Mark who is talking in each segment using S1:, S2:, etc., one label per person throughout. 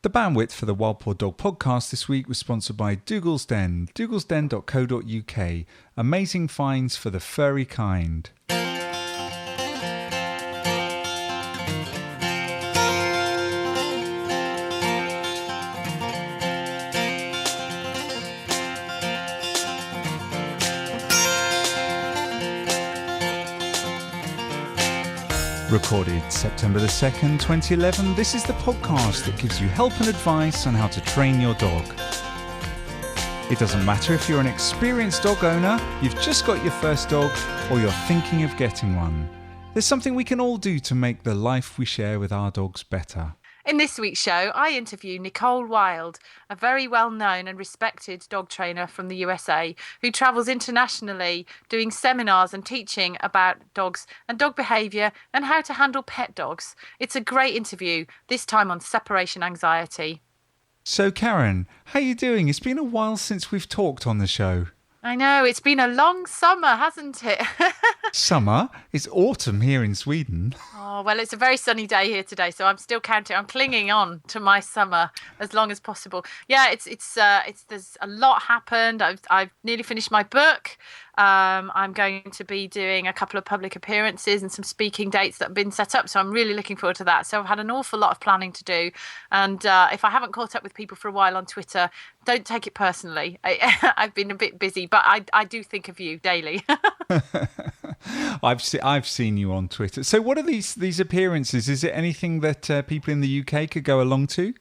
S1: The bandwidth for the Wild Paw Dog podcast this week was sponsored by Dougal's Den, dougalsden.co.uk. Amazing finds for the furry kind. Recorded September the 2nd, 2011, this is the podcast that gives you help and advice on how to train your dog. It doesn't matter if you're an experienced dog owner, you've just got your first dog, or you're thinking of getting one. There's something we can all do to make the life we share with our dogs better.
S2: In this week's show, I interview Nicole Wilde, a very well-known and respected dog trainer from the USA who travels internationally doing seminars and teaching about dogs and dog behaviour and how to handle pet dogs. It's a great interview, this time on separation anxiety.
S1: So Karen, how are you doing? It's been a while since we've talked on the show.
S2: I know, it's been a long summer, hasn't it?
S1: Summer? It's autumn here in Sweden.
S2: Oh, well, it's a very sunny day here today, so I'm still counting. I'm clinging on to my summer as long as possible. Yeah, there's a lot happened. I've nearly finished my book. I'm going to be doing a couple of public appearances and some speaking dates that have been set up, so I'm really looking forward to that. So I've had an awful lot of planning to do, and if I haven't caught up with people for a while on Twitter, don't take it personally. I've been a bit busy, but I do think of you daily.
S1: I've seen you on Twitter. So what are these appearances? Is it anything that people in the UK could go along to?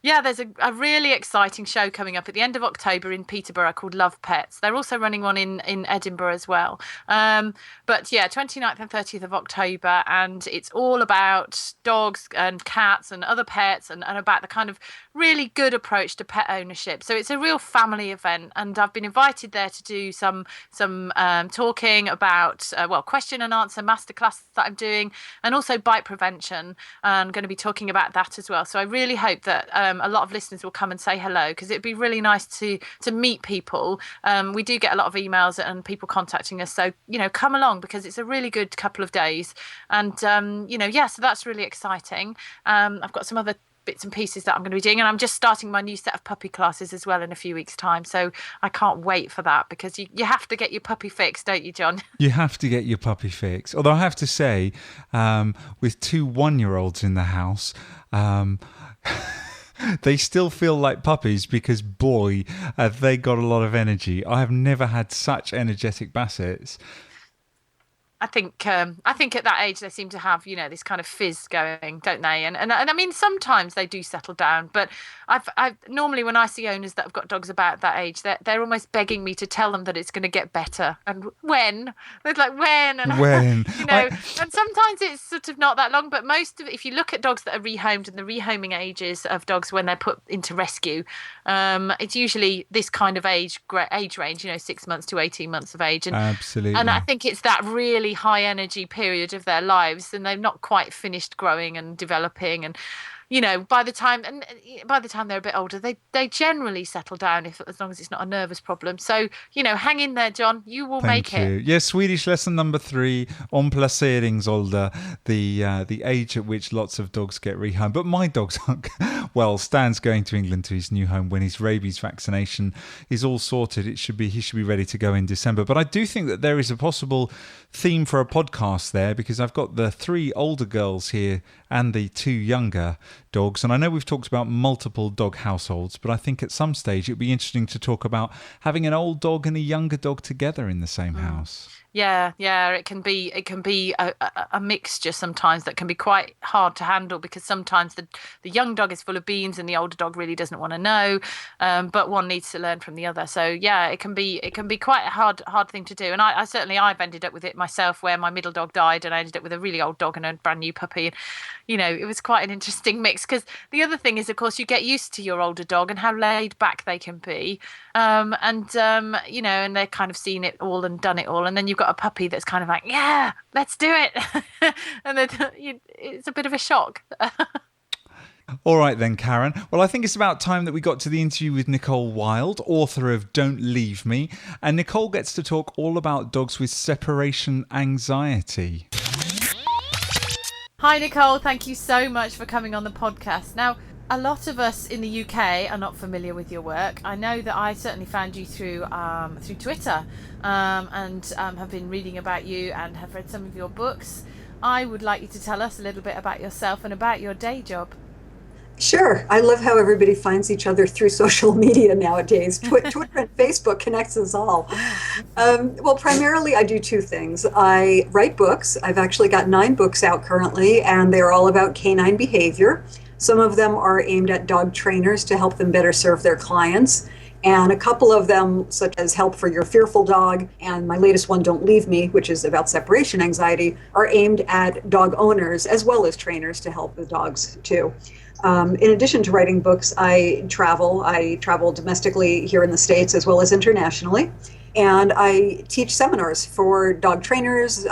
S2: Yeah, there's a really exciting show coming up at the end of October in Peterborough called Love Pets. They're also running one in Edinburgh as well. But yeah, 29th and 30th of October, and it's all about dogs and cats and other pets and about the kind of really good approach to pet ownership. So it's a real family event, and I've been invited there to do some talking about, question and answer masterclass that I'm doing, and also bite prevention. I'm going to be talking about that as well. So I really hope that a lot of listeners will come and say hello, because it'd be really nice to meet people. We do get a lot of emails and people contacting us, so come along, because it's a really good couple of days. And so that's really exciting. I've got some other bits and pieces that I'm going to be doing, and I'm just starting my new set of puppy classes as well in a few weeks' time, so I can't wait for that, because you have to get your puppy fix, don't you, John?
S1: You have to get your puppy fix. Although I have to say, with two 1-year-olds in the house, they still feel like puppies, because boy, have they got a lot of energy. I have never had such energetic bassets.
S2: I think at that age they seem to have this kind of fizz going, don't they? And I mean, sometimes they do settle down, but I've normally, when I see owners that have got dogs about that age, they're almost begging me to tell them that it's going to get better. And when? They're like, when? And
S1: when?
S2: and sometimes it's sort of not that long, but if you look at dogs that are rehomed and the rehoming ages of dogs when they're put into rescue, it's usually this kind of age range, 6 months to 18 months of age. And,
S1: absolutely.
S2: And I think it's that really high energy period of their lives, and they've not quite finished growing and developing, and by the time they're a bit older, they generally settle down, as long as it's not a nervous problem. So hang in there, John, you will make it.
S1: Yes, Swedish lesson number 3, omplaceringsålder, the age at which lots of dogs get rehomed. But my dogs aren't. Well, Stan's going to England to his new home when his rabies vaccination is all sorted. He should be ready to go in December. But I do think that there is a possible theme for a podcast there, because I've got the 3 older girls here and the 2 younger dogs. And I know we've talked about multiple dog households, but I think at some stage it'd be interesting to talk about having an old dog and a younger dog together in the same house.
S2: Yeah, it can be a mixture sometimes that can be quite hard to handle, because sometimes the young dog is full of beans and the older dog really doesn't want to know, but one needs to learn from the other. So yeah, it can be quite a hard thing to do. And I've ended up with it myself, where my middle dog died and I ended up with a really old dog and a brand new puppy. And it was quite an interesting mix, because the other thing is, of course, you get used to your older dog and how laid back they can be, and they're kind of seen it all and done it all, and then you've got a puppy that's kind of like, yeah, let's do it. And then it's a bit of a shock.
S1: All right then, Karen. Well, I think it's about time that we got to the interview with Nicole Wilde, author of Don't Leave Me. And Nicole gets to talk all about dogs with separation anxiety.
S2: Hi, Nicole. Thank you so much for coming on the podcast. Now, a lot of us in the UK are not familiar with your work. I know that I certainly found you through Twitter, and have been reading about you and have read some of your books. I would like you to tell us a little bit about yourself and about your day job.
S3: Sure. I love how everybody finds each other through social media nowadays. Twitter and Facebook connects us all. Well, primarily I do two things. I write books. I've actually got 9 books out currently, and they're all about canine behavior. Some of them are aimed at dog trainers to help them better serve their clients. And a couple of them, such as Help for Your Fearful Dog, and my latest one, Don't Leave Me, which is about separation anxiety, are aimed at dog owners as well as trainers to help the dogs too. In addition to writing books, I travel. I travel domestically here in the States as well as internationally. And I teach seminars for dog trainers,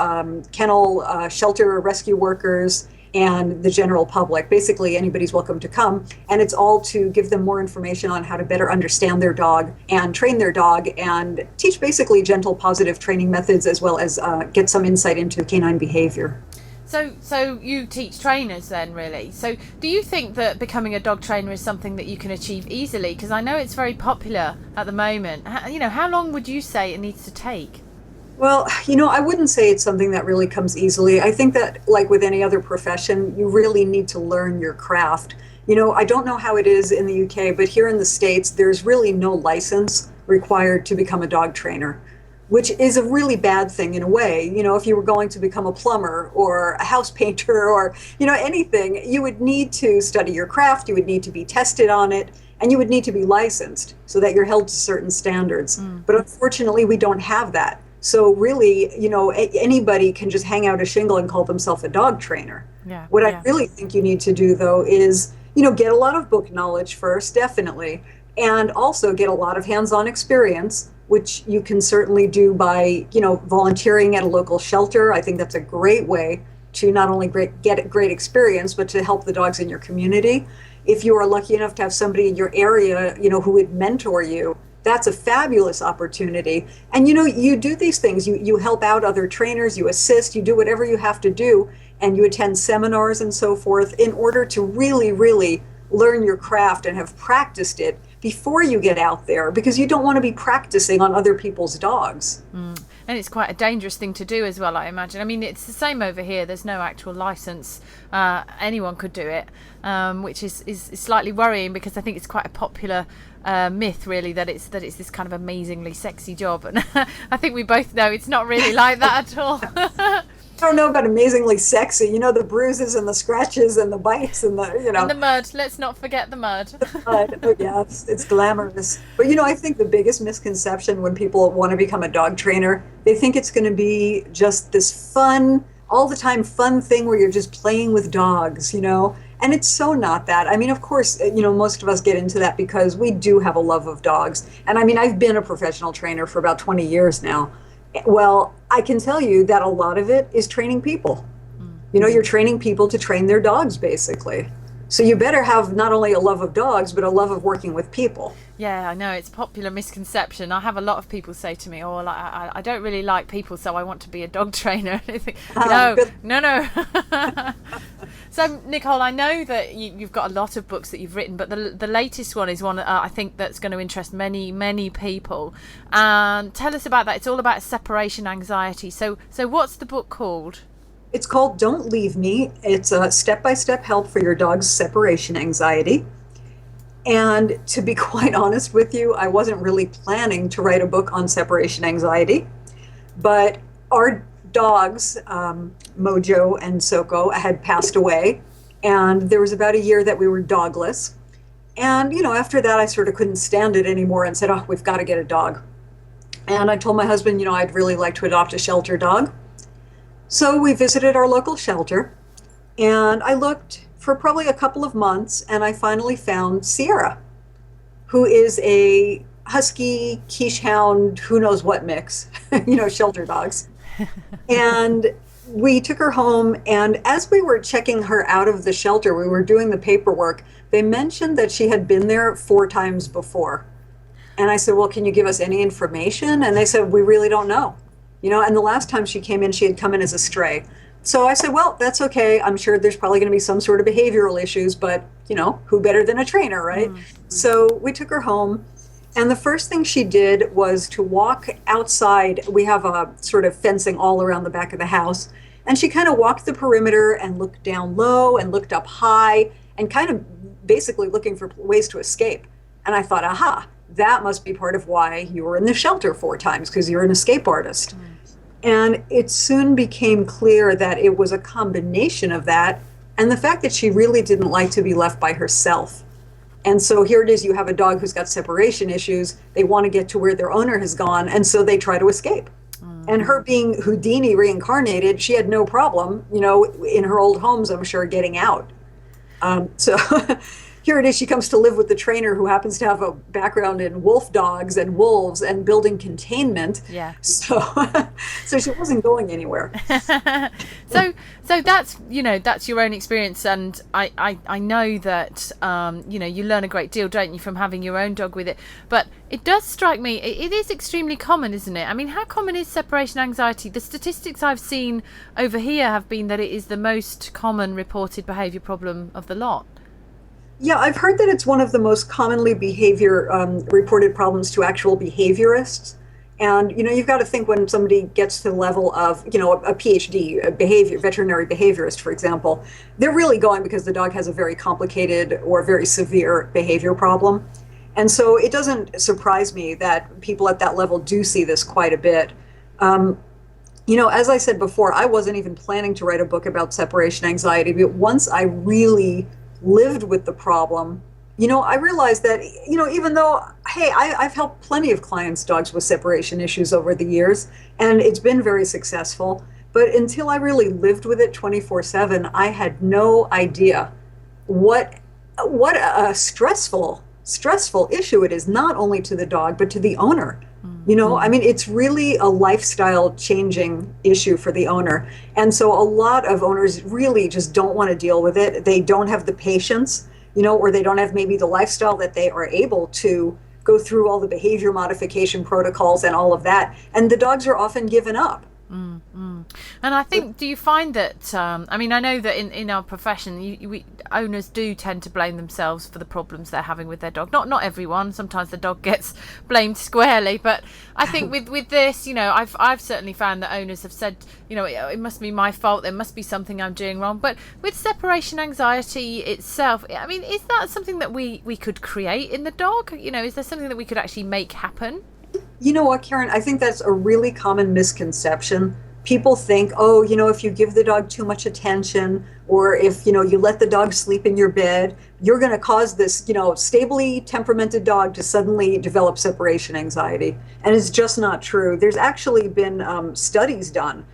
S3: kennel, shelter rescue workers, and the general public. Basically, anybody's welcome to come. And it's all to give them more information on how to better understand their dog and train their dog and teach basically gentle, positive training methods as well as get some insight into canine behavior.
S2: So you teach trainers then, really. So do you think that becoming a dog trainer is something that you can achieve easily? Because I know it's very popular at the moment. How long would you say it needs to take?
S3: Well, I wouldn't say it's something that really comes easily. I think that, like with any other profession, you really need to learn your craft. I don't know how it is in the UK, but here in the States, there's really no license required to become a dog trainer, which is a really bad thing in a way. If you were going to become a plumber or a house painter or, anything, you would need to study your craft, you would need to be tested on it, and you would need to be licensed so that you're held to certain standards. But unfortunately, we don't have that. So really, anybody can just hang out a shingle and call themselves a dog trainer. What I really think you need to do, though, is, get a lot of book knowledge first, definitely, and also get a lot of hands-on experience, which you can certainly do by, volunteering at a local shelter. I think that's a great way to not only get a great experience, but to help the dogs in your community. If you are lucky enough to have somebody in your area, who would mentor you, that's a fabulous opportunity. And, you do these things, you help out other trainers, you assist, you do whatever you have to do, and you attend seminars and so forth in order to really, really learn your craft and have practiced it before you get out there, because you don't want to be practicing on other people's dogs.
S2: And it's quite a dangerous thing to do as well, I imagine. I mean, it's the same over here. There's no actual license. Anyone could do it, which is slightly worrying, because I think it's quite a popular myth, really, that it's this kind of amazingly sexy job. And I think we both know it's not really like that at all.
S3: I don't know about amazingly sexy. The bruises and the scratches and the bites and the,
S2: And the mud. Let's not forget the mud.
S3: The mud. Oh, yeah, it's glamorous. But, I think the biggest misconception when people want to become a dog trainer, they think it's going to be just this fun, all the time fun thing where you're just playing with dogs, And it's so not that. I mean, of course, most of us get into that because we do have a love of dogs. And I mean, I've been a professional trainer for about 20 years now. Well, I can tell you that a lot of it is training people. You're training people to train their dogs, basically. So you better have not only a love of dogs, but a love of working with people.
S2: Yeah, I know. It's a popular misconception. I have a lot of people say to me, oh, like, I don't really like people, so I want to be a dog trainer. And I think, no. So, Nicole, I know that you've got a lot of books that you've written, but the latest one is one I think that's going to interest many, many people. Tell us about that. It's all about separation anxiety. So what's the book called?
S3: It's called Don't Leave Me. It's a step-by-step help for your dog's separation anxiety. And to be quite honest with you, I wasn't really planning to write a book on separation anxiety, but our dogs, Mojo and Soko, had passed away, and there was about a year that we were dogless. And, after that, I sort of couldn't stand it anymore and said, oh, we've got to get a dog. And I told my husband, I'd really like to adopt a shelter dog. So we visited our local shelter, and I looked for probably a couple of months, and I finally found Sierra, who is a husky, quiche hound, who knows what mix, shelter dogs. And we took her home, and as we were checking her out of the shelter, we were doing the paperwork, they mentioned that she had been there 4 times before. And I said, well, can you give us any information? And they said, we really don't know. And the last time she came in, she had come in as a stray. So I said, well, that's okay. I'm sure there's probably going to be some sort of behavioral issues, but who better than a trainer, right? So we took her home. And the first thing she did was to walk outside. We have a sort of fencing all around the back of the house. And she kind of walked the perimeter and looked down low and looked up high and kind of basically looking for ways to escape. And I thought, aha, that must be part of why you were in the shelter 4 times, because you're an escape artist. And it soon became clear that it was a combination of that and the fact that she really didn't like to be left by herself. And so here it is, you have a dog who's got separation issues. They want to get to where their owner has gone, and so they try to escape. And her being Houdini reincarnated, she had no problem, in her old homes, I'm sure, getting out. So here it is, she comes to live with the trainer who happens to have a background in wolf dogs and wolves and building containment.
S2: Yeah.
S3: So she wasn't going anywhere.
S2: So that's that's your own experience, and I know that you learn a great deal, don't you, from having your own dog with it. But it does strike me it is extremely common, isn't it? I mean, how common is separation anxiety? The statistics I've seen over here have been that it is the most common reported behaviour problem of the lot.
S3: Yeah, I've heard that it's one of the most commonly reported problems to actual behaviorists. And, you've got to think when somebody gets to the level of, a PhD, veterinary behaviorist, for example, they're really going because the dog has a very complicated or very severe behavior problem. And so it doesn't surprise me that people at that level do see this quite a bit. As I said before, I wasn't even planning to write a book about separation anxiety, but once I really lived with the problem, I realized that, even though, hey, I've helped plenty of clients' dogs with separation issues over the years, and it's been very successful. But until I really lived with it 24/7, I had no idea what a stressful issue it is, not only to the dog, but to the owner. I mean, it's really a lifestyle changing issue for the owner. And so a lot of owners really just don't want to deal with it. They don't have the patience, or they don't have maybe the lifestyle that they are able to go through all the behavior modification protocols and all of that. And the dogs are often given up.
S2: And I think, do you find that, I mean, I know that in our profession, owners do tend to blame themselves for the problems they're having with their dog. Not everyone. Sometimes the dog gets blamed squarely. But I think with this, I've certainly found that owners have said, it must be my fault. There must be something I'm doing wrong. But with separation anxiety itself, I mean, is that something that we could create in the dog? Is there something that we could actually make happen?
S3: You know what, Karen? I think that's a really common misconception. People think, if you give the dog too much attention, or if, you let the dog sleep in your bed, you're going to cause this, stably temperamented dog to suddenly develop separation anxiety. And it's just not true. There's actually been studies done.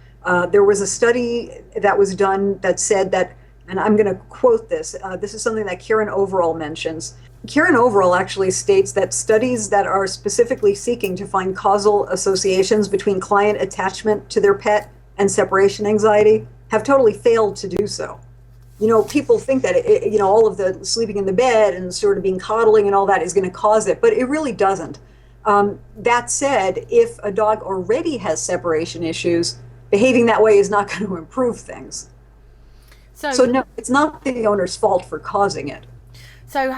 S3: There was a study that was done that said that, and I'm going to quote this, this is something that Karen Overall mentions. Karen Overall actually states that studies that are specifically seeking to find causal associations between client attachment to their pet and separation anxiety have totally failed to do so. People think that, all of the sleeping in the bed and sort of being coddling and all that is going to cause it, but it really doesn't. That said, if a dog already has separation issues, behaving that way is not going to improve things. So no, it's not the owner's fault for causing it.
S2: So,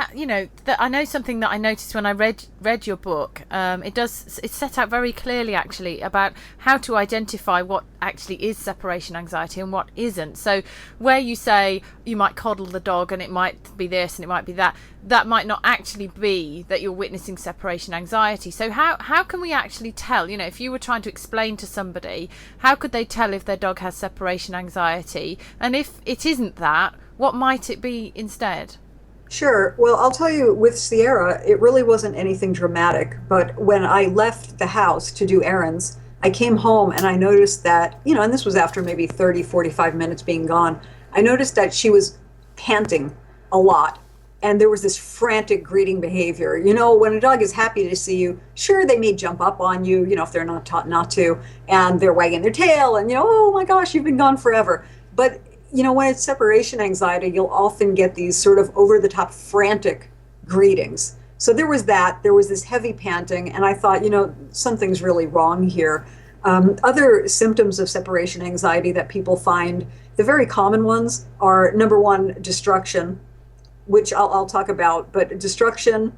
S2: I know something that I noticed when I read your book. It's set out very clearly, actually, about how to identify what actually is separation anxiety and what isn't. So where you say you might coddle the dog and it might be this and it might be that, that might not actually be that you're witnessing separation anxiety. So how can we actually tell, if you were trying to explain to somebody, how could they tell if their dog has separation anxiety? And if it isn't that, what might it be instead?
S3: Sure. Well, I'll tell you, with Sierra, it really wasn't anything dramatic. But when I left the house to do errands, I came home and I noticed that, and this was after maybe 30, 45 minutes being gone, I noticed that she was panting a lot. And there was this frantic greeting behavior. When a dog is happy to see you, sure, they may jump up on you, if they're not taught not to, and they're wagging their tail and, oh my gosh, you've been gone forever. But when it's separation anxiety, you'll often get these sort of over-the-top frantic greetings. So there was that. There was this heavy panting, and I thought, something's really wrong here. Other symptoms of separation anxiety that people find, the very common ones are, number one, destruction, which I'll talk about, but destruction,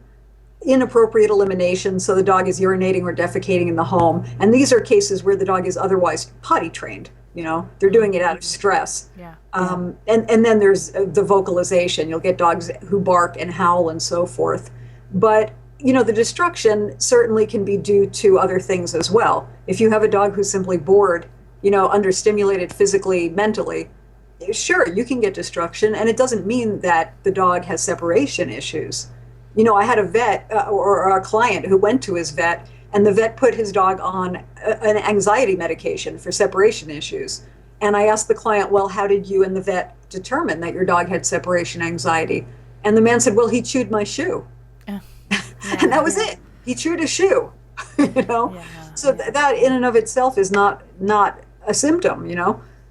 S3: inappropriate elimination, so the dog is urinating or defecating in the home. And these are cases where the dog is otherwise potty trained. They're doing it out of stress.
S2: Yeah.
S3: And then there's the vocalization. You'll get dogs who bark and howl and so forth. But, the destruction certainly can be due to other things as well. If you have a dog who's simply bored, understimulated physically, mentally, sure, you can get destruction. And it doesn't mean that the dog has separation issues. I had a vet or a client who went to his vet, and the vet put his dog on an anxiety medication for separation issues. And I asked the client, well, how did you and the vet determine that your dog had separation anxiety? And the man said, well, he chewed my shoe. Yeah. And that was it. He chewed a shoe, Yeah. So that in and of itself is not a symptom,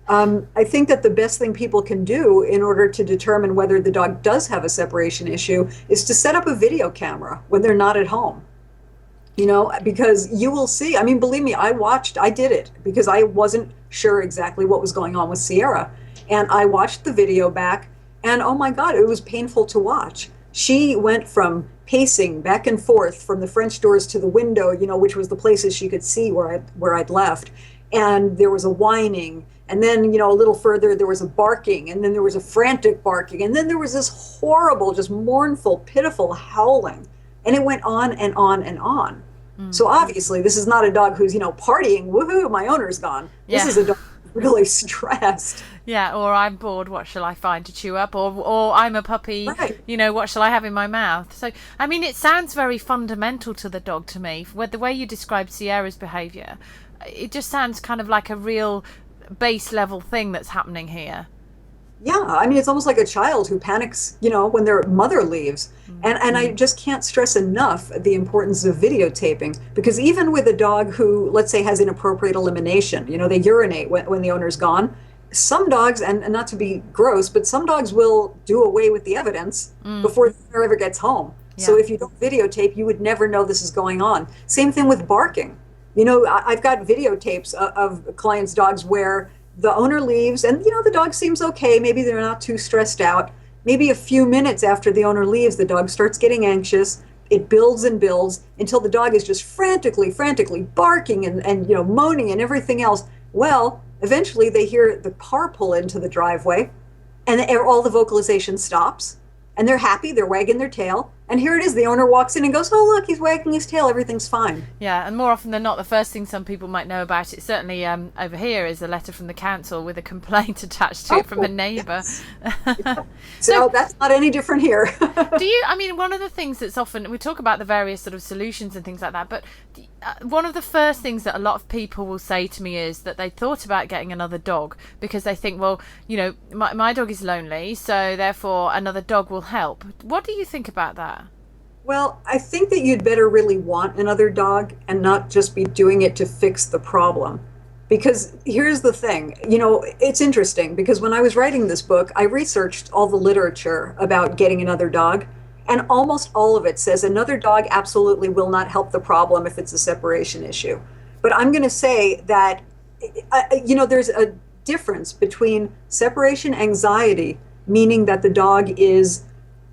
S3: I think that the best thing people can do in order to determine whether the dog does have a separation issue is to set up a video camera when they're not at home. Because you will see, believe me, I did it because I wasn't sure exactly what was going on with Sierra. And I watched the video back, and oh my God, it was painful to watch. She went from pacing back and forth from the French doors to the window, which was the places she could see where I'd left. And there was a whining. And then, a little further, there was a barking, and then there was a frantic barking. And then there was this horrible, just mournful, pitiful howling. And it went on and on and on. Mm-hmm. So obviously, this is not a dog who's, partying, woohoo, my owner's gone. Yeah. This is a dog really stressed.
S2: Yeah, or I'm bored, what shall I find to chew up? Or I'm a puppy, right. What shall I have in my mouth? So, it sounds very fundamental to the dog to me. The way you described Sierra's behaviour, it just sounds kind of like a real base level thing that's happening here.
S3: Yeah, it's almost like a child who panics, when their mother leaves. Mm-hmm. And I just can't stress enough the importance of videotaping, because even with a dog who, let's say, has inappropriate elimination, they urinate when the owner's gone. Some dogs, and not to be gross, but some dogs will do away with the evidence before the owner ever gets home. Yeah. So if you don't videotape, you would never know this is going on. Same thing with barking. I've got videotapes of clients' dogs where the owner leaves and, the dog seems okay. Maybe they're not too stressed out. Maybe a few minutes after the owner leaves, the dog starts getting anxious. It builds and builds until the dog is just frantically barking and moaning and everything else. Well, eventually they hear the car pull into the driveway and all the vocalization stops. And they're happy, they're wagging their tail. And here it is, the owner walks in and goes, oh, look, he's wagging his tail, everything's fine.
S2: Yeah, and more often than not, the first thing some people might know about it, certainly over here, is a letter from the council with a complaint attached to it from a neighbour.
S3: Yes. So that's not any different here.
S2: Do you, one of the things that's often, we talk about the various sort of solutions and things like that, but one of the first things that a lot of people will say to me is that they thought about getting another dog because they think, well, my dog is lonely, so therefore another dog will help. What do you think about that?
S3: Well, I think that you'd better really want another dog and not just be doing it to fix the problem. Because here's the thing, it's interesting because when I was writing this book, I researched all the literature about getting another dog. And almost all of it says another dog absolutely will not help the problem if it's a separation issue. But I'm going to say that, there's a difference between separation anxiety, meaning that the dog is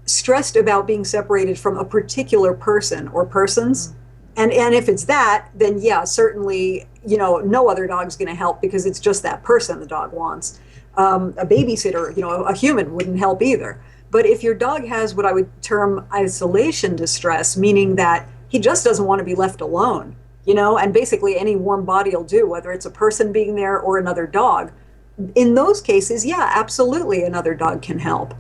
S3: stressed about being separated from a particular person or persons. And if it's that, then yeah, certainly, no other dog's going to help because it's just that person the dog wants. A babysitter, a human wouldn't help either. But if your dog has what I would term isolation distress, meaning that he just doesn't want to be left alone, and basically any warm body will do, whether it's a person being there or another dog. In those cases, yeah, absolutely another dog can help.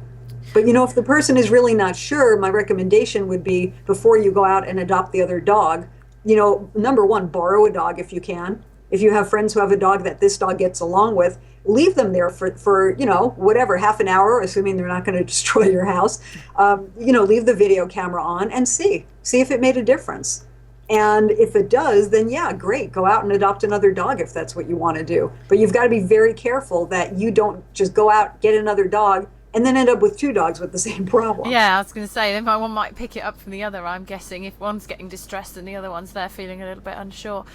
S3: But, if the person is really not sure, my recommendation would be before you go out and adopt the other dog, number one, borrow a dog if you can. If you have friends who have a dog that this dog gets along with, leave them there for whatever, half an hour, assuming they're not going to destroy your house. Leave the video camera on and see if it made a difference. And if it does, then yeah, great. Go out and adopt another dog if that's what you want to do. But you've got to be very careful that you don't just go out, get another dog, and then end up with two dogs with the same problem.
S2: Yeah, I was going to say, then one might pick it up from the other, I'm guessing, if one's getting distressed and the other one's there feeling a little bit unsure.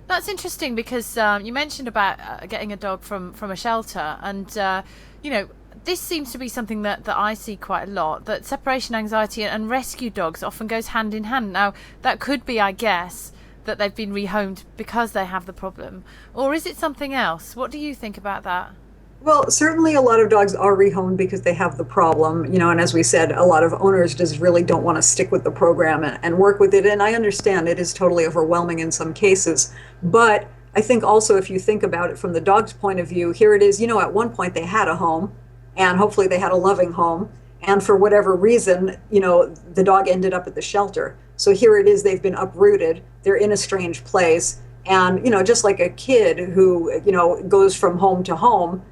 S2: That's interesting because you mentioned about getting a dog from a shelter, and this seems to be something that I see quite a lot, that separation anxiety and rescue dogs often goes hand in hand. Now, that could be, I guess, that they've been rehomed because they have the problem, or is it something else? What do you think about that?
S3: Well, certainly a lot of dogs are rehomed because they have the problem, and as we said, a lot of owners just really don't want to stick with the program and work with it. And I understand it is totally overwhelming in some cases. But I think also if you think about it from the dog's point of view, here it is, at one point they had a home, and hopefully they had a loving home. And for whatever reason, the dog ended up at the shelter. So here it is, they've been uprooted. They're in a strange place. And, just like a kid who, goes from home to home,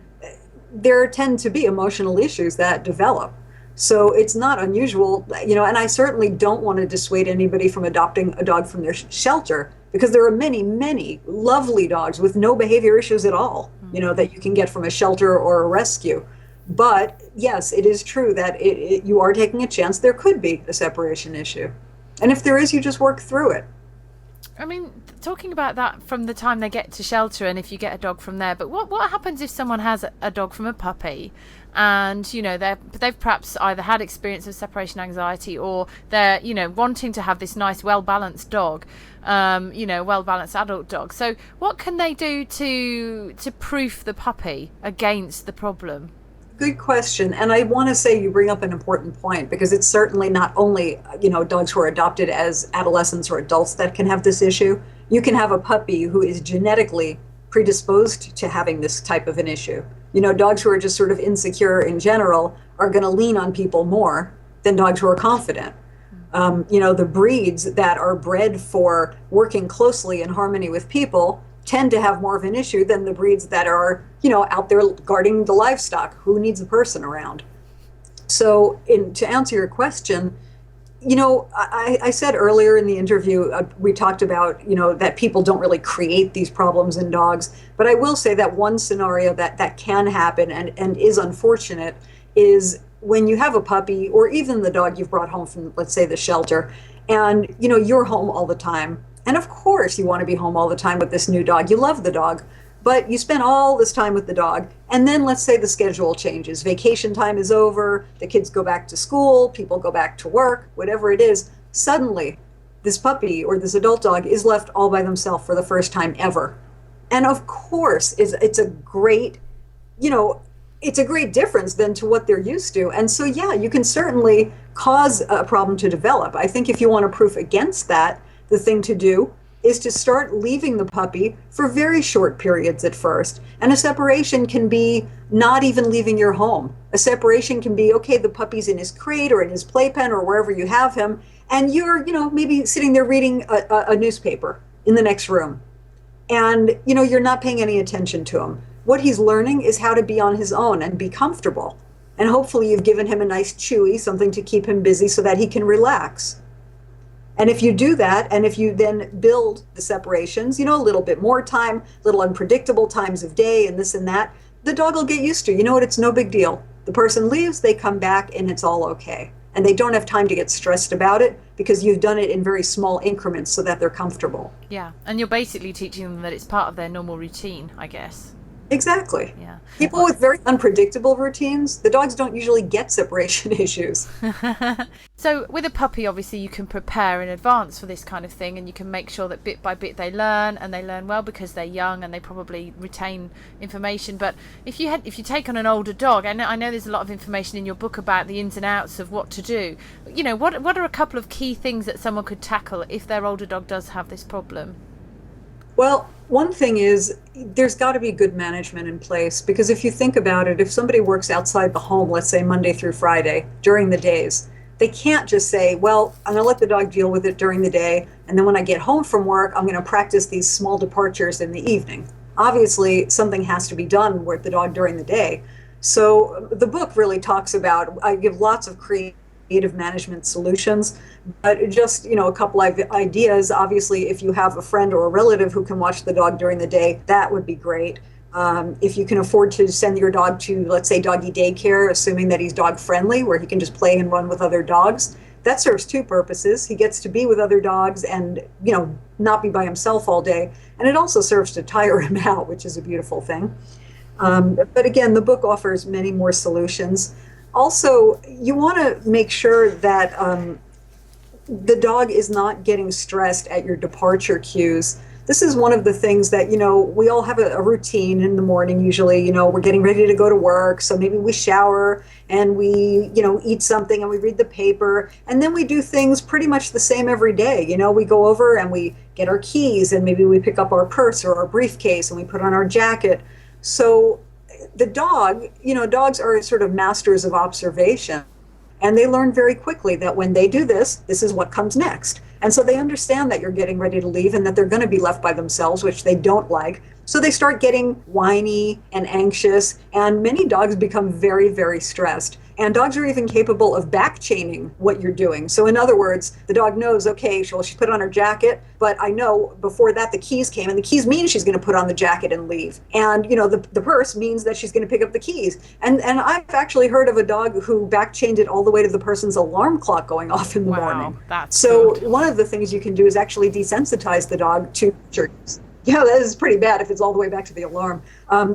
S3: there tend to be emotional issues that develop. So it's not unusual, and I certainly don't want to dissuade anybody from adopting a dog from their shelter, because there are many, many lovely dogs with no behavior issues at all, that you can get from a shelter or a rescue. But yes, it is true that you are taking a chance there could be a separation issue. And if there is, you just work through it.
S2: I mean, talking about that from the time they get to shelter and if you get a dog from there, but what happens if someone has a dog from a puppy and, they've perhaps either had experience of separation anxiety or they're, wanting to have this nice, well-balanced dog, well-balanced adult dog. So what can they do to proof the puppy against the problem?
S3: Good question. And I want to say you bring up an important point, because it's certainly not only, dogs who are adopted as adolescents or adults that can have this issue. You can have a puppy who is genetically predisposed to having this type of an issue. Dogs who are just sort of insecure in general are going to lean on people more than dogs who are confident. The breeds that are bred for working closely in harmony with people tend to have more of an issue than the breeds that are, out there guarding the livestock. Who needs a person around? So to answer your question, I said earlier in the interview, we talked about, that people don't really create these problems in dogs. But I will say that one scenario that can happen and is unfortunate is when you have a puppy or even the dog you've brought home from, let's say, the shelter, and, you're home all the time. And of course, you want to be home all the time with this new dog. You love the dog, but you spend all this time with the dog. And then let's say the schedule changes. Vacation time is over. The kids go back to school. People go back to work, whatever it is. Suddenly, this puppy or this adult dog is left all by themselves for the first time ever. And of course, it's a great, it's a great difference than to what they're used to. And so, yeah, you can certainly cause a problem to develop. I think if you want to proof against that, the thing to do is to start leaving the puppy for very short periods at first. And a separation can be not even leaving your home. A separation can be, okay, the puppy's in his crate or in his playpen or wherever you have him, and you're, maybe sitting there reading a newspaper in the next room. And, you're not paying any attention to him. What he's learning is how to be on his own and be comfortable. And hopefully you've given him a nice chewy, something to keep him busy so that he can relax. And if you do that, and if you then build the separations, a little bit more time, little unpredictable times of day and this and that, the dog will get used to. You know what? It's no big deal. The person leaves, they come back, and it's all okay. And they don't have time to get stressed about it because you've done it in very small increments so that they're comfortable.
S2: Yeah, and you're basically teaching them that it's part of their normal routine, I guess.
S3: Exactly.
S2: Yeah.
S3: People with very unpredictable routines, the dogs don't usually get separation issues.
S2: So with a puppy, obviously, you can prepare in advance for this kind of thing, and you can make sure that bit by bit they learn, and they learn well because they're young and they probably retain information. But if you take on an older dog, I know there's a lot of information in your book about the ins and outs of what to do. What are a couple of key things that someone could tackle if their older dog does have this problem?
S3: Well, one thing is there's got to be good management in place, because if you think about it, if somebody works outside the home, let's say Monday through Friday during the days, they can't just say, well, I'm going to let the dog deal with it during the day, and then when I get home from work, I'm going to practice these small departures in the evening. Obviously, something has to be done with the dog during the day. So the book really talks about, I give lots of creative management solutions, but just, a couple of ideas. Obviously, if you have a friend or a relative who can watch the dog during the day, that would be great. If you can afford to send your dog to, let's say, doggy daycare, assuming that he's dog friendly, where he can just play and run with other dogs, that serves two purposes. He gets to be with other dogs and, not be by himself all day. And it also serves to tire him out, which is a beautiful thing. But again, the book offers many more solutions. Also, you want to make sure that the dog is not getting stressed at your departure cues. This is one of the things that, we all have a routine in the morning usually. We're getting ready to go to work, so maybe we shower and we, eat something and we read the paper, and then we do things pretty much the same every day. We go over and we get our keys, and maybe we pick up our purse or our briefcase and we put on our jacket. So the dog, dogs are sort of masters of observation. And they learn very quickly that when they do this, this is what comes next. And so they understand that you're getting ready to leave and that they're going to be left by themselves, which they don't like. So they start getting whiny and anxious, and many dogs become very, very stressed. And dogs are even capable of back chaining what you're doing. So in other words, the dog knows, okay, she put on her jacket, but I know before that the keys came, and the keys mean she's going to put on the jacket and leave. And, the purse means that she's going to pick up the keys. And I've actually heard of a dog who back chained it all the way to the person's alarm clock going off in the morning.
S2: That's
S3: so
S2: good.
S3: One of the things you can do is actually desensitize the dog to jerks. Yeah, that is pretty bad if it's all the way back to the alarm.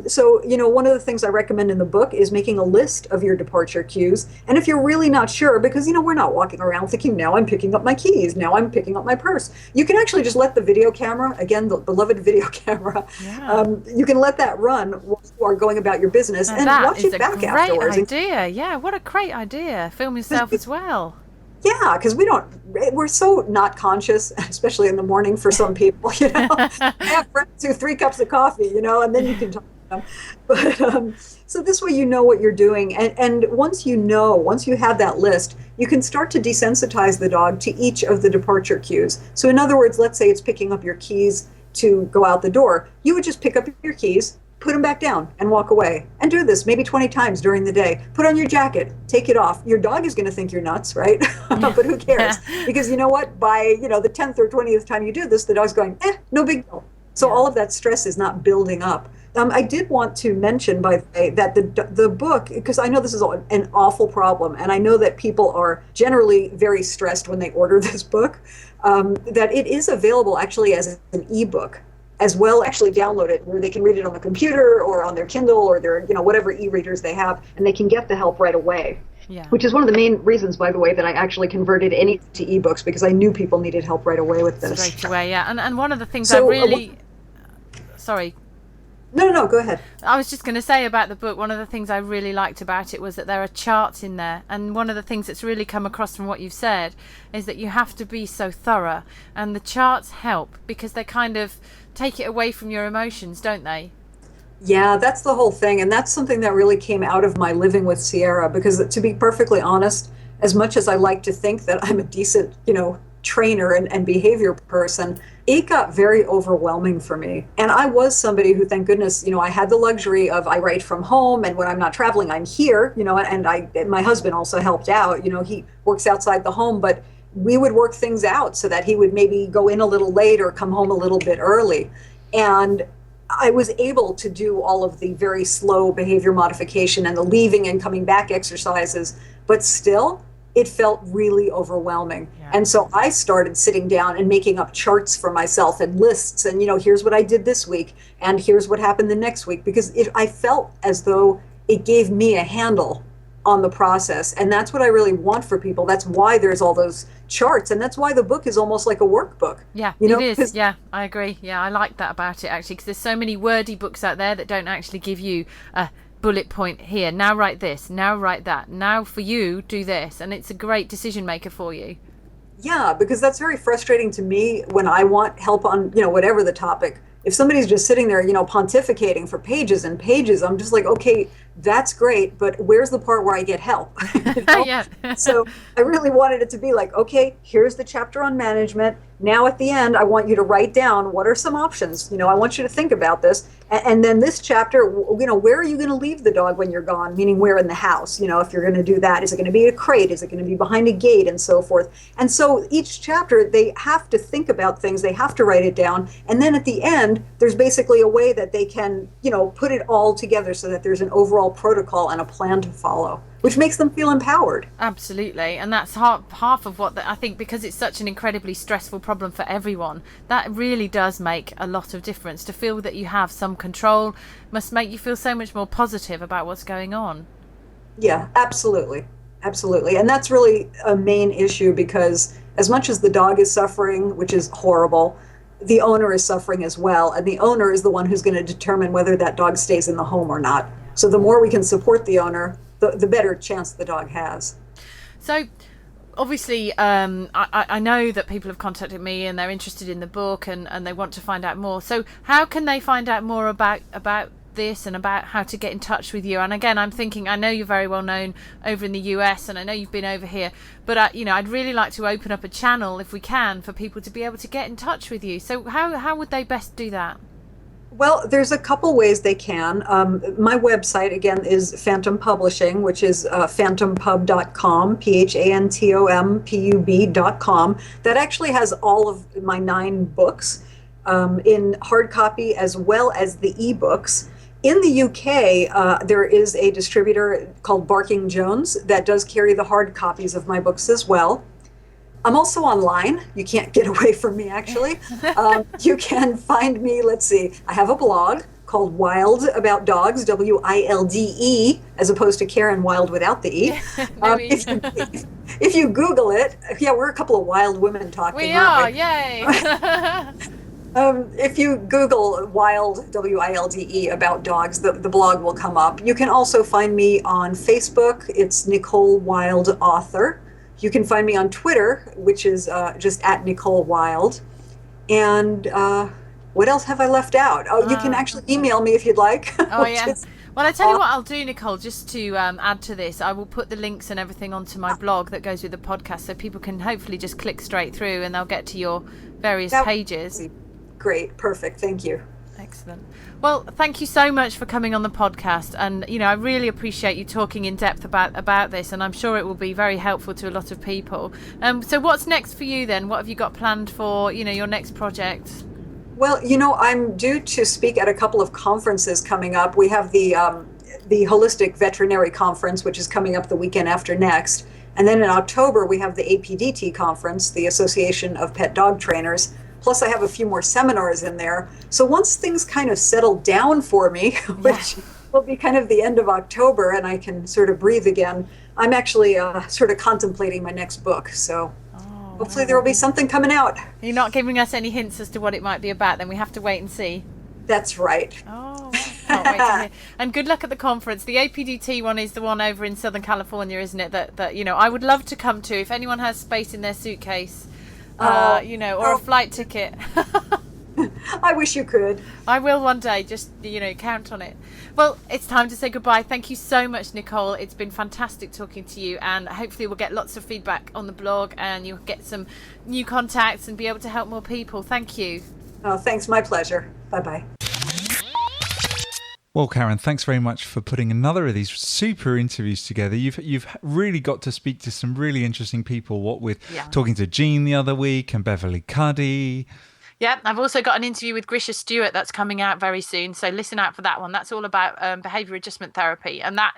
S3: So, one of the things I recommend in the book is making a list of your departure cues. And if you're really not sure, because, we're not walking around thinking, now I'm picking up my keys, now I'm picking up my purse. You can actually just let the video camera, again, the beloved video camera, you can let that run while you are going about your business and watch it back afterwards.
S2: That is a great idea. Yeah, what a great idea. Film yourself as well.
S3: Yeah, because we're so not conscious, especially in the morning for some people, I have friends who have 3 cups of coffee, and then you can talk to them. But so this way you know what you're doing. And once you have that list, you can start to desensitize the dog to each of the departure cues. So in other words, let's say it's picking up your keys to go out the door. You would just pick up your keys, put them back down and walk away, and do this maybe 20 times during the day. Put on your jacket, take it off. Your dog is going to think you're nuts, right? But who cares? Because you know what? By the 10th or 20th time you do this, the dog's going, no big deal. So all of that stress is not building up. I did want to mention, by the way, that the book, because I know this is an awful problem, and I know that people are generally very stressed when they order this book, that it is available actually as an ebook. As well, actually download it where they can read it on the computer or on their Kindle or their, whatever e-readers they have, and they can get the help right away. Yeah. Which is one of the main reasons, by the way, that I actually converted any to ebooks, because I knew people needed help right away with this.
S2: Straight away, yeah. And one of the things sorry.
S3: No, go ahead.
S2: I was just going to say about the book, one of the things I really liked about it was that there are charts in there. And one of the things that's really come across from what you've said is that you have to be so thorough. And the charts help because they kind of take it away from your emotions, don't they?
S3: Yeah, that's the whole thing. And that's something that really came out of my living with Sierra, because to be perfectly honest, as much as I like to think that I'm a decent, trainer and behavior person, it got very overwhelming for me. And I was somebody who, thank goodness, I had the luxury of, I write from home, and when I'm not traveling, I'm here, and my husband also helped out, he works outside the home, but we would work things out so that he would maybe go in a little late or come home a little bit early. And I was able to do all of the very slow behavior modification and the leaving and coming back exercises, but still, it felt really overwhelming. Yeah. And so I started sitting down and making up charts for myself and lists, and here's what I did this week, and here's what happened the next week, because I felt as though it gave me a handle on the process. And that's what I really want for people. That's why there's all those charts, and that's why the book is almost like a workbook.
S2: Yeah, it is. Yeah, I agree. Yeah, I like that about it, actually, because there's so many wordy books out there that don't actually give you a bullet point here, now write this, now write that, now for you do this, and it's a great decision maker for you.
S3: Yeah, because that's very frustrating to me when I want help on whatever the topic. If somebody's just sitting there pontificating for pages and pages, I'm just like, okay, That's great, but where's the part where I get help?
S2: Yeah.
S3: So I really wanted it to be like, okay, here's the chapter on management. Now at the end, I want you to write down what are some options. I want you to think about this. And then this chapter, where are you going to leave the dog when you're gone? Meaning where in the house? If you're going to do that, is it going to be a crate? Is it going to be behind a gate and so forth? And so each chapter, they have to think about things. They have to write it down. And then at the end, there's basically a way that they can, put it all together so that there's an overall protocol and a plan to follow, which makes them feel empowered.
S2: Absolutely. And that's half of what I think, because it's such an incredibly stressful problem for everyone, that really does make a lot of difference. To feel that you have some control must make you feel so much more positive about what's going on.
S3: Yeah, absolutely. Absolutely. And that's really a main issue, because as much as the dog is suffering, which is horrible, the owner is suffering as well. And the owner is the one who's going to determine whether that dog stays in the home or not. So the more we can support the owner, the better chance the dog has.
S2: So obviously, I know that people have contacted me and they're interested in the book and they want to find out more. So how can they find out more about this and about how to get in touch with you? And again, I'm thinking, I know you're very well known over in the US and I know you've been over here, but I'd really like to open up a channel, if we can, for people to be able to get in touch with you. So how would they best do that?
S3: Well, there's a couple ways they can. My website, again, is Phantom Publishing, which is phantompub.com, phantompub.com. That actually has all of my 9 books in hard copy as well as the ebooks. In the UK, there is a distributor called Barking Jones that does carry the hard copies of my books as well. I'm also online. You can't get away from me, actually. You can find me, let's see, I have a blog called Wilde About Dogs, Wilde, as opposed to Karen Wilde without the E. If you Google it, yeah, we're a couple of wild women talking.
S2: We are,
S3: yay!
S2: Yay!
S3: If you Google Wilde, Wilde, About Dogs, the blog will come up. You can also find me on Facebook. It's Nicole Wilde Author. You can find me on Twitter, which is just at Nicole Wilde. And what else have I left out? Oh, you can actually email me if you'd like.
S2: Oh, yeah. Well, I tell you what I'll do, Nicole, just to add to this, I will put the links and everything onto my blog that goes with the podcast, so people can hopefully just click straight through and they'll get to your various pages.
S3: Great. Perfect. Thank you.
S2: Excellent. Well, thank you so much for coming on the podcast, and I really appreciate you talking in depth about this, and I'm sure it will be very helpful to a lot of people. So what's next for you then? What have you got planned for your next project?
S3: Well, I'm due to speak at a couple of conferences coming up. We have the Holistic Veterinary Conference, which is coming up the weekend after next, and then in October we have the APDT Conference, the Association of Pet Dog Trainers. Plus, I have a few more seminars in there. So once things kind of settle down for me, which will be kind of the end of October, and I can sort of breathe again, I'm actually sort of contemplating my next book. So hopefully there will be something coming out.
S2: You're not giving us any hints as to what it might be about, then we have to wait and see.
S3: That's right.
S2: Oh, can't wait to hear. And good luck at the conference. The APDT one is the one over in Southern California, isn't it? That I would love to come to if anyone has space in their suitcase. Or a flight ticket.
S3: I wish you could.
S2: I will one day, just count on it. Well, it's time to say goodbye. Thank you so much, Nicole. It's been fantastic talking to you, and hopefully we'll get lots of feedback on the blog and you'll get some new contacts and be able to help more people. Thank you.
S3: Oh, thanks. My pleasure. Bye-bye.
S1: Well, Karen, thanks very much for putting another of these super interviews together. You've really got to speak to some really interesting people, what with talking to Jean the other week and Beverly Cuddy.
S2: Yeah, I've also got an interview with Grisha Stewart that's coming out very soon, so listen out for that one. That's all about behaviour adjustment therapy, and that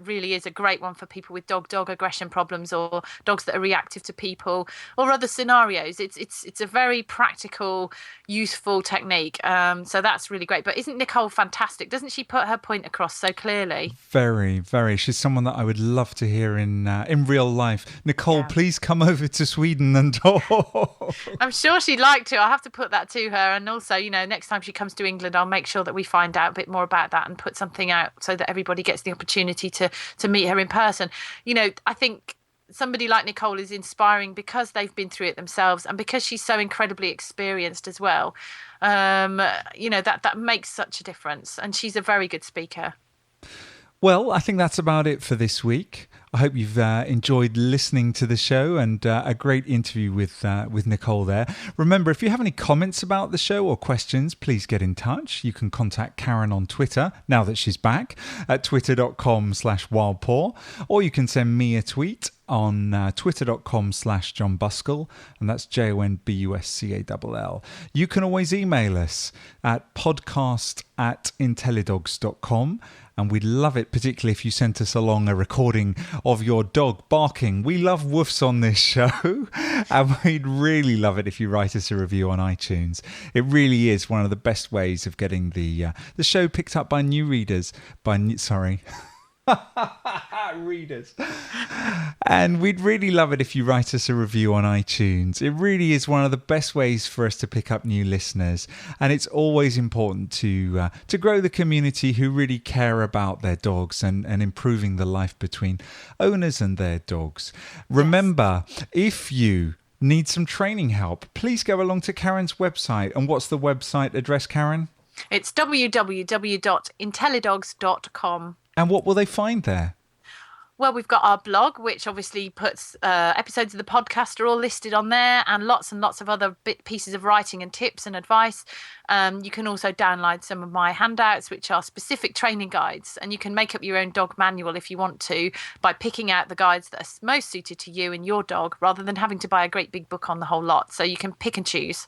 S2: really is a great one for people with dog aggression problems, or dogs that are reactive to people, or other scenarios. It's a very practical, useful technique, so that's really great. But isn't Nicole fantastic? Doesn't she put her point across so clearly?
S1: Very, very. She's someone that I would love to hear in real life. Nicole, please come over to Sweden and talk.
S2: I'm sure she'd like to. I'll have to put that to her, and also next time she comes to England I'll make sure that we find out a bit more about that and put something out so that everybody gets the opportunity to meet her in person. I think somebody like Nicole is inspiring because they've been through it themselves, and because she's so incredibly experienced as well. That makes such a difference, and she's a very good speaker.
S1: Well, I think that's about it for this week. I hope you've enjoyed listening to the show, and a great interview with Nicole there. Remember, if you have any comments about the show or questions, please get in touch. You can contact Karen on Twitter, now that she's back, at twitter.com/wildpaw, or you can send me a tweet on twitter.com/John Buskell, and that's JONBUSCALL. You can always email us at podcast@intellidogs.com, and we'd love it, particularly if you sent us along a recording of your dog barking. We love woofs on this show, and we'd really love it if you write us a review on iTunes. It really is one of the best ways of getting the show picked up by new readers. Readers. And we'd really love it if you write us a review on iTunes. It really is one of the best ways for us to pick up new listeners, and it's always important to grow the community who really care about their dogs and improving the life between owners and their dogs. Remember, if you need some training help, please go along to Karen's website. And what's the website address, Karen?
S2: It's www.intellidogs.com.
S1: And what will they find there?
S2: Well, we've got our blog, which obviously puts episodes of the podcast are all listed on there, and lots of other pieces of writing and tips and advice. You can also download some of my handouts, which are specific training guides, and you can make up your own dog manual if you want to by picking out the guides that are most suited to you and your dog, rather than having to buy a great big book on the whole lot. So you can pick and choose.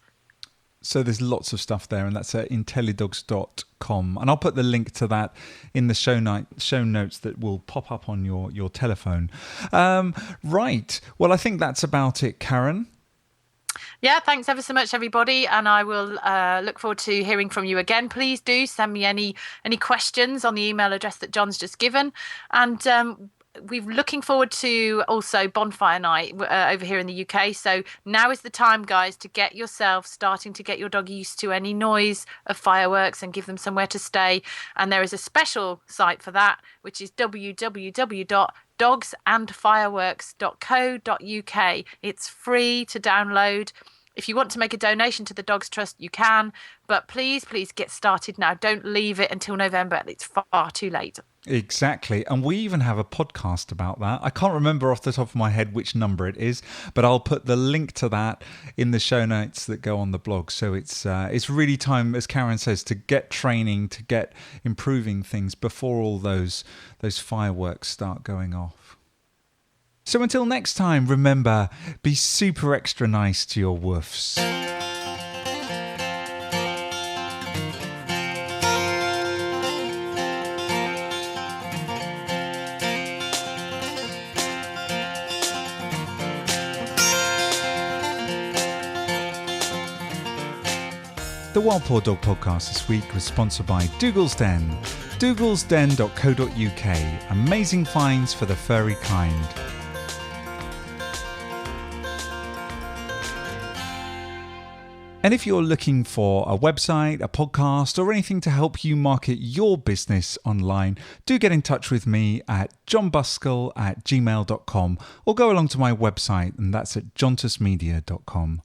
S1: So there's lots of stuff there, and that's at intellidogs.com. And I'll put the link to that in the show notes that will pop up on your telephone. Right. Well, I think that's about it, Karen.
S2: Yeah, thanks ever so much, everybody. And I will look forward to hearing from you again. Please do send me any questions on the email address that John's just given. And we're looking forward to also bonfire night over here in the UK. So now is the time, guys, to get yourself starting to get your dog used to any noise of fireworks and give them somewhere to stay. And there is a special site for that, which is www.dogsandfireworks.co.uk. It's free to download. If you want to make a donation to the Dogs Trust, you can. But please get started now. Don't leave it until November. It's far too late.
S1: Exactly. And we even have a podcast about that. I can't remember off the top of my head which number it is, but I'll put the link to that in the show notes that go on the blog. So it's really time, as Karen says, to get training, to get improving things before all those fireworks start going off. So until next time, remember, be super extra nice to your woofs. The Wild Paw Dog Podcast this week was sponsored by Dougal's Den, dougalsden.co.uk, amazing finds for the furry kind. And if you're looking for a website, a podcast, or anything to help you market your business online, do get in touch with me at johnbuskell@gmail.com, or go along to my website, and that's at jontusmedia.com.